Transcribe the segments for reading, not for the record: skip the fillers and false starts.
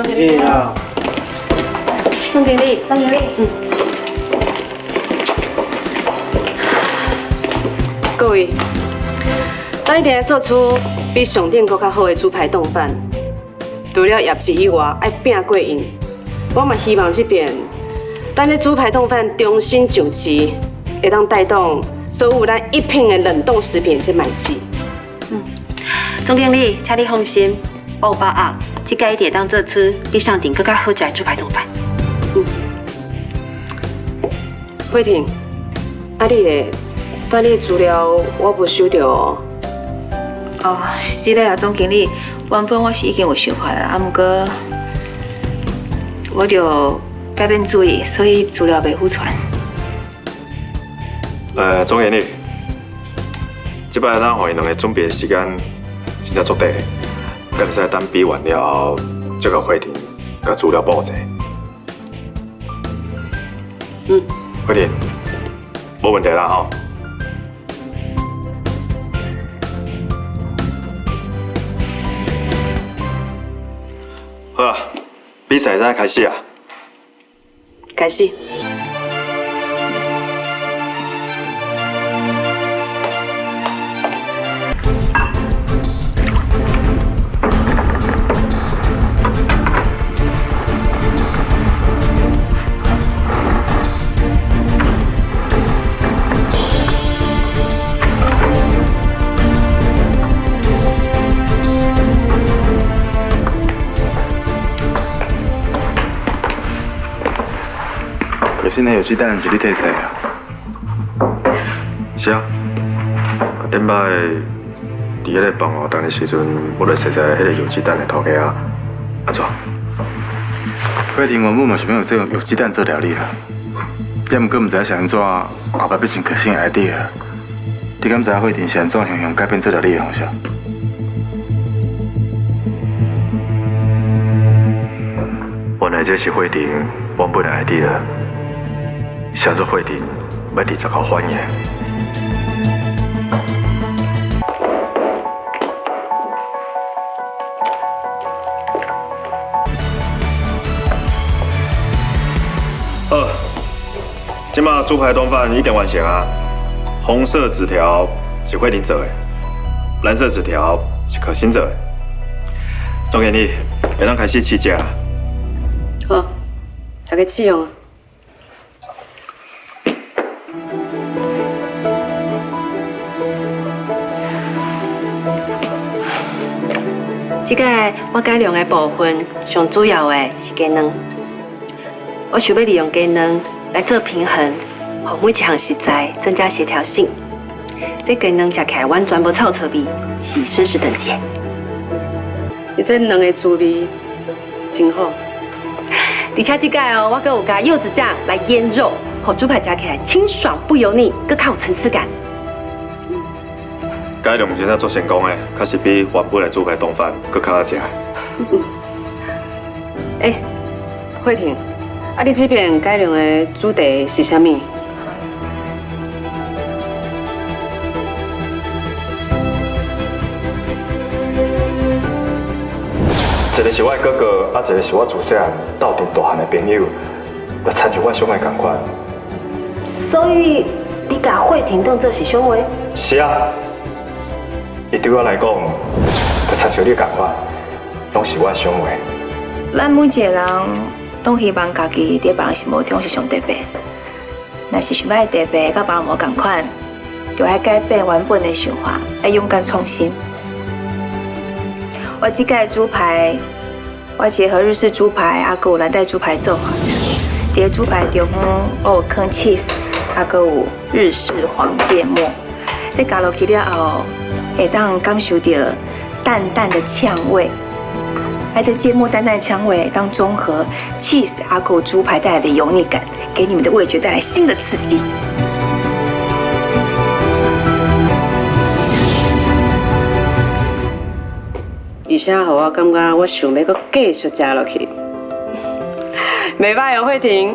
谢谢啊。宋经理，各位，咱一定要做出比上顶更较好的猪排冻饭。除了业绩以外，要拼过瘾。我嘛希望这边，咱这猪排冻饭重新上市，会当带动所有咱一品的冷冻食品去买起。总经理，请你放心，我有把握，这个一定当做出比上顶更较好食的猪排冻饭。慧婷，啊你咧，但你的资料我无收到哦。哦，是嘞啊，总经理，原本我是已经有想法了，啊，不过我就改变主意，所以资料袂互传。总经理，这摆咱互因两个准备的时间真正足短，敢会使等比完了后，再甲慧婷甲资料补者。慧婷，无问题啦吼。好啦，比赛才开始啊！开始。可是呢，有鸡蛋是你摕出啊？是啊，顶摆伫迄个放学堂的时阵，我咧踅踅迄个有鸡蛋的头家啊，安怎？慧婷原本嘛想要有这个有鸡蛋做料理啊，只毋过毋知是安怎后摆变成可行的 idea。你敢知慧婷是安怎向改变做料理的方式？原来这是慧婷原本的 idea， 写作慧婷要直接搞反映。好，即马猪排冻饭已经完成啊。红色纸条是慧婷做的，蓝色纸条是可心做的。总经理，会当开始试食啦。好，大家试用啊。这个我改良的部分，上主要的是鸡卵。我想要利用鸡卵来做平衡，让每一项食材增加协调性。这鸡卵吃起来完全无臭臭味，是绅士等级的。你这两个滋味真好。而且这个哦，我还有加柚子酱来腌肉，让猪排吃起来清爽不油腻，更较有层次感。改良真正做成功的，确实比原本的猪排冻饭更较好食。慧婷，啊，你这边改良的主题是啥物？一个是我的哥哥，啊，一个是我自细汉斗阵大汉的朋友，就亲像我兄弟同款。所以你把慧婷当作是兄妹？是啊，伊对我来讲，就亲像你同款，拢是我的兄妹。咱每一个人拢希望家己伫别人心目中是上特别，若是想要特别，甲别人无同款，就要改变原本的想法，要勇敢创新。我这个猪排，我结合日式猪排，还有蓝带猪排组合。伫个猪排中，我有放 cheese， 还有日式黄芥末。这加落去了后，会当感受到淡淡的呛味。而这芥末淡淡的香味当中和 cheese 阿狗猪排带来的油腻感，给你们的味觉带来新的刺激。而且让我感觉我想要搁继续食落去，袂歹哦，慧婷。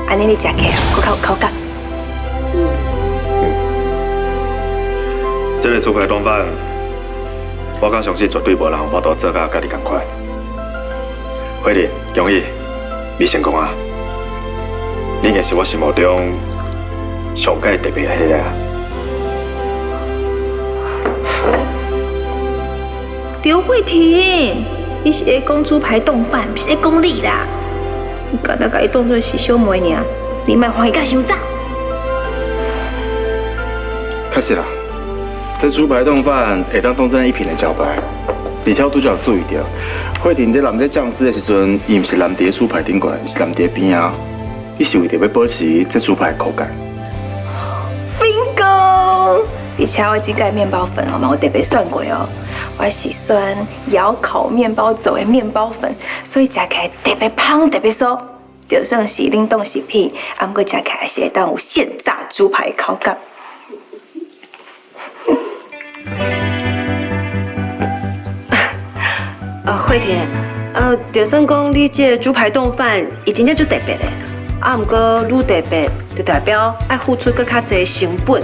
安尼你食起来，搁较有口感。这个猪排冻饭，我敢相信绝对无人有法度做到甲你同款。慧玲，恭喜，你成功啊！你已经是我心目中上界特别的迄个啊！刘慧婷，你是在讲猪排冻饭，不是在讲你啦。你敢甲伊当作是小妹尔，你莫欢喜甲伤早。确实啦，这猪排冻饭会当当真一品的招牌，而且我拄则有注意到，慧婷在淋这酱汁的时阵，伊毋是淋伫猪排顶管，是淋伫边啊。伊是为着要保持这猪排的口感。bingo！而且我这个面包粉哦，嘛我特别算过哦，我是选窑烤面包做的面包粉，所以食起来特别香，特别酥。就算是冷冻食品，啊，不过食起来是会当有现炸猪排的口感。慧婷，就算讲你这猪排冻饭已经就特别的，啊，不过愈特别，就代表爱付出更较侪成本，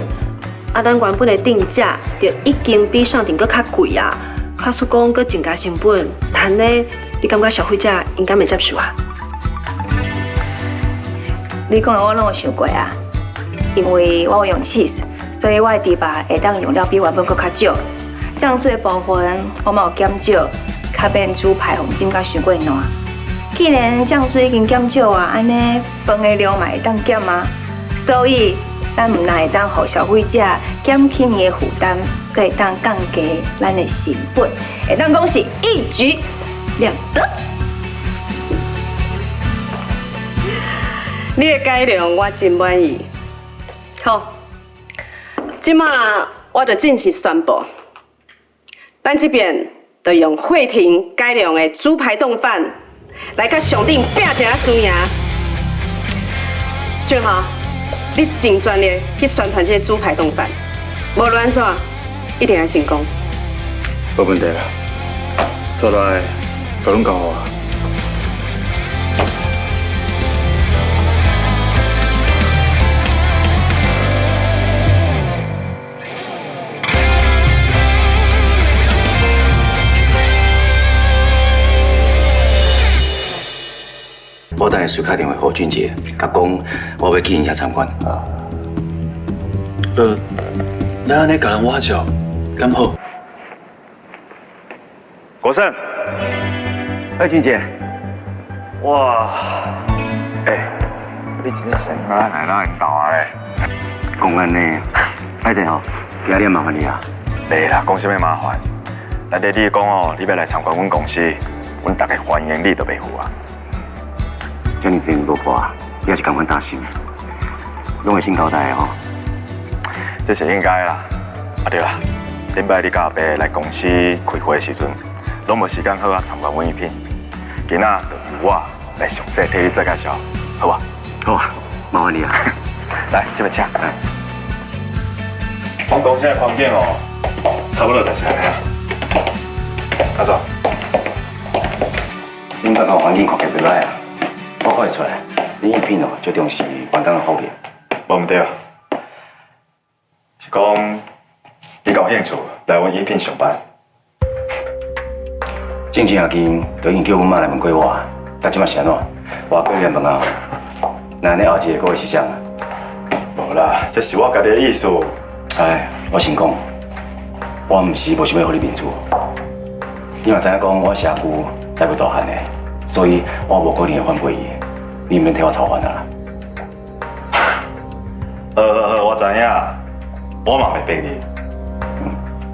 啊，咱原本的定价就已经比上顶更较贵啊，假使讲搁增加成本，但呢，你感觉消费者应该袂接受啊？你讲的我拢有想过啊，因为我有用 cheese， 所以我的猪排会当用料比原本搁较少。酱水的部分我嘛有减少，较免猪排红浸甲伤过烂。既然酱水已经减少啊，安尼饭的量嘛会当减啊，所以咱唔但会当互消费者减轻伊的负担，阁会当降低咱的成本，会当讲是一举两得。你的改良我真满意。好，即马我就正式宣布，咱这边就用慧婷改良的猪排冻饭来甲上顶拼一下输赢。俊豪，你真专业去宣传这个猪排冻饭，无论安怎一定会成功。无问题啦，做来都拢交我。我等下随打电话给俊杰，甲讲我要去因遐参观。咱安尼甲人挖角，敢好？国胜，哎，俊杰，哇，你真是先来咱因兜啊咧！讲安尼，歹势吼，今日麻烦你啊。袂啦，讲什么麻烦？内底你讲哦，你要来参观阮公司，阮大家欢迎你都袂赴啊。遮尔济年无看，也是感款大心，拢会先交代的吼。这是应该啦。啊对啦，顶摆你甲阿伯来公司开会的时阵，拢无时间好啊参观阮一片。今仔就由我来详细替你做介绍，好吧？好啊，麻烦你啊。来，这边请。阮公司的环境哦，差不多就是安尼啊。阿总，恁办公环境看起袂歹啊。我看会出来，恁影片哦最重视员工的福利。无毋对啊，是讲你有兴趣来阮影片上班。正正经都已经叫阮妈来问过我，但即马是安怎？我过来问啊，那你后一个月是啥？无啦，这是我家己的意思。哎，我先讲，我毋是无想要互你面子。你嘛知影讲我社区再不大汉的，所以我无可能会反过伊的，你免替我操烦啦。我知影，我嘛袂逼你。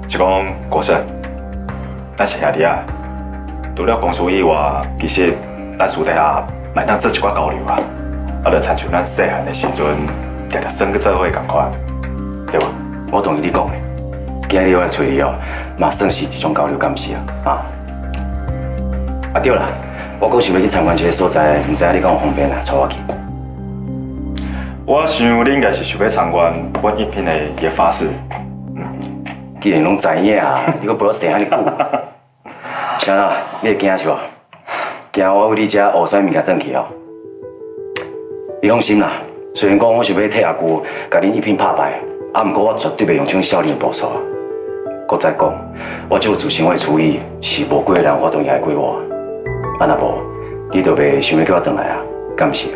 是讲国胜，咱是兄弟啊。除了公司以外，其实咱私底下嘛当做一寡交流啊。啊，就亲像咱细汉的时阵，常常算去做伙共款，对吧？我同意你讲的，今日我来找你哦，嘛算是一种交流，敢是啊？啊对啦，我阁想要去参观这个所在，唔知影你敢有方便啊？带我去。我想你应该是想要参观阮影片的研发室。既然拢知影啊，你阁陪我生遐尼久，啥啦？你会惊是无？惊我为你遮学啥物件转去哦？你放心啦，虽然讲我想要替阿舅甲恁一片拍败，啊，毋过我绝对袂用这种少年的步数。搁再讲，我这有自身的处理是无几个人我都赢得过我。啊，若无，你就袂想要叫我回来啊？敢是？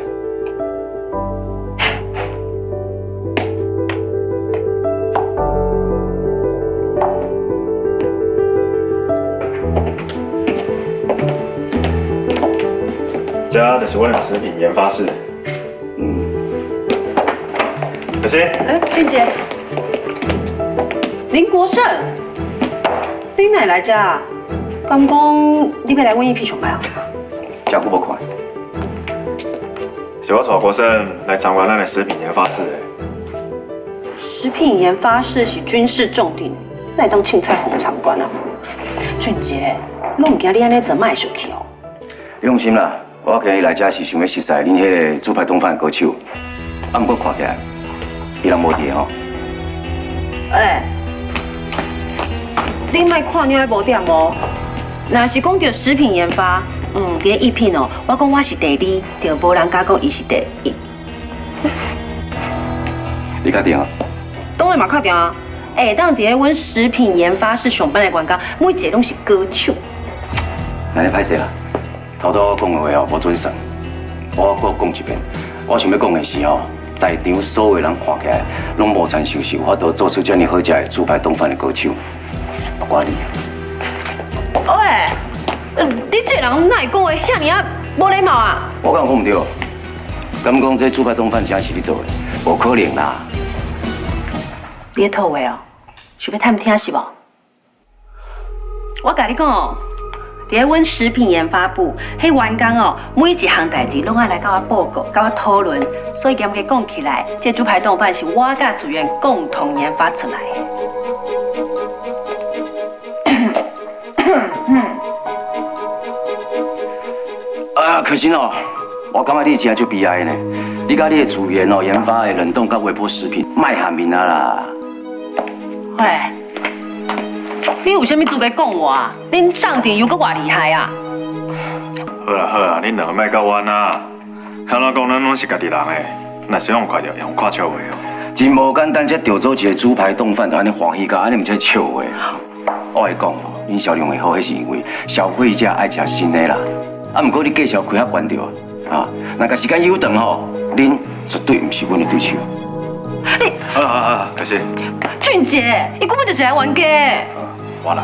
这就是我的食品研发室。可心，俊杰，林国胜，你哪来遮啊？敢讲你要来阮一批上班啊？遮久无看，是我带国胜来参观咱的食品研发室的。食品研发室是军事重点，哪会当凊彩互参观啊？俊杰，我唔惊你安尼做卖出去哦。用心啦！我今日来遮是想要熟悉恁迄个猪排冻饭的歌手，啊，毋过看起来，伊人无伫吼。你莫看鸟的无点哦。若是讲到食品研发，伫一品哦，我讲我是第二，就无人敢讲伊是第一。你确定啊？当然嘛确定啊！当伫阮食品研发室上班的员工，每一个拢是歌手。那你歹势啦，头拄讲的话哦无准算。我搁讲一遍，我想要讲的是哦，在场所有人看起来拢无参像是有法度做出遮尔好食的猪排冻饭的歌手，包括你。你这人哪会讲话遐尔啊无礼貌啊？我敢有讲唔对？敢讲这猪排冻饭真是你做的？无可能啦！你咧套话哦，想要探听是无？我甲你讲哦，伫阮食品研发部，迄员工哦，每一项代志拢爱来甲我报告、甲我讨论，所以严格讲起来，这猪排冻饭是我甲组员共同研发出来的。啊，可惜哦，我感觉你真足悲哀呢。你甲你的组员哦，研发的冷冻甲微波食品，卖下面啊啦。喂，你有啥物资格讲我啊？恁上顶有个偌厉害啊？好啦好啦，恁两个莫较冤啊！看我讲，咱拢是家己人诶，若是用快点，用看笑话哦。真无简单，这调做一个猪排冻饭，就安尼欢喜甲，安尼毋才笑话。我会讲哦，恁销量会好，迄是因为消费者爱食新的啦。啊，毋过你价钱开较悬着啊！若甲时间悠长吼，恁绝对毋是阮的对手。你好，可惜。俊杰，伊根本就是来玩假的。我来。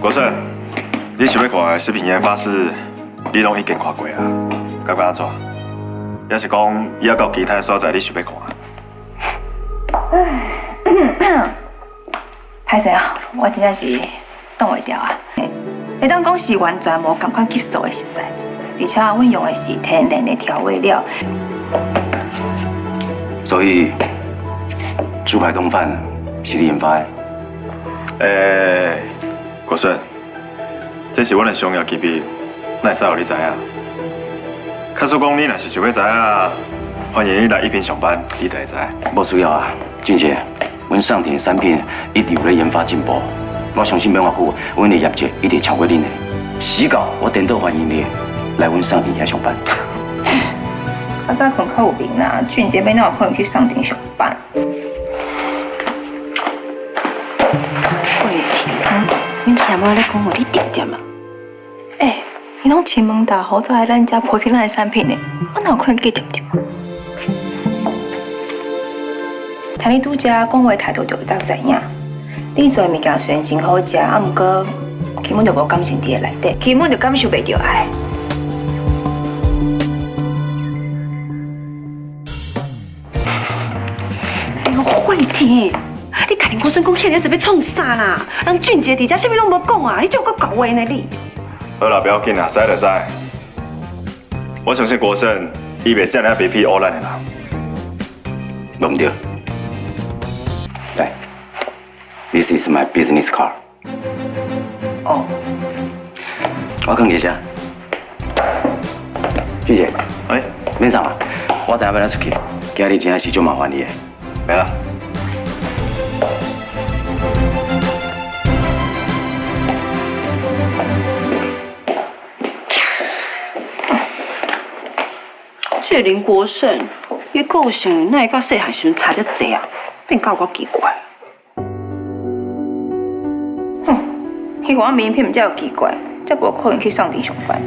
国胜，你想要看的食品研发室，你拢已经看过啊？感觉安怎？也是讲以后到其他所在，你想要看？歹势啊，我真正是挡袂掉啊！会当讲是完全无同款技术的食材，而且阮用的是天然的调味料。所以，猪排冻饭是你研发的？国胜，这是阮的商业机密，哪会使互你知影？假使讲你若是想要知影，欢迎你来一品上班，你就会知。无需要啊，俊杰，阮上田的产品一直有咧研发进步。我相信免偌久，阮的业绩一定超过恁的。死到我颠倒欢迎你来阮上田遐上班。较早困较有面啊，俊杰要哪有可能去上庭上班？会听，恁听我咧讲话，你点点啊？伊拢前门大户走来咱家批评咱的产品呢，我哪有可能记点点？听你拄则讲话态度就会当知影，你做的物件虽然真好食，啊，毋过根本就无感情伫个内底，根本就感受袂到爱。哎呦，慧婷，你甲林国顺讲遐尔是要创啥啦？人俊杰伫遮啥物拢无讲啊，你怎有够搞话呢你？好啦，不要紧啦，知就知。我相信国胜，伊袂这样被批污咱的人。拢唔对。来 ，This is my business card。哦，我放一下。俊杰，免送啦，我知影要咱出去，今日真正是足麻烦你的。没啦。这林国胜，伊个性哪会甲细汉时阵差遮济啊？变到够奇怪。迄个名片才有奇怪，才无可能去送店上班。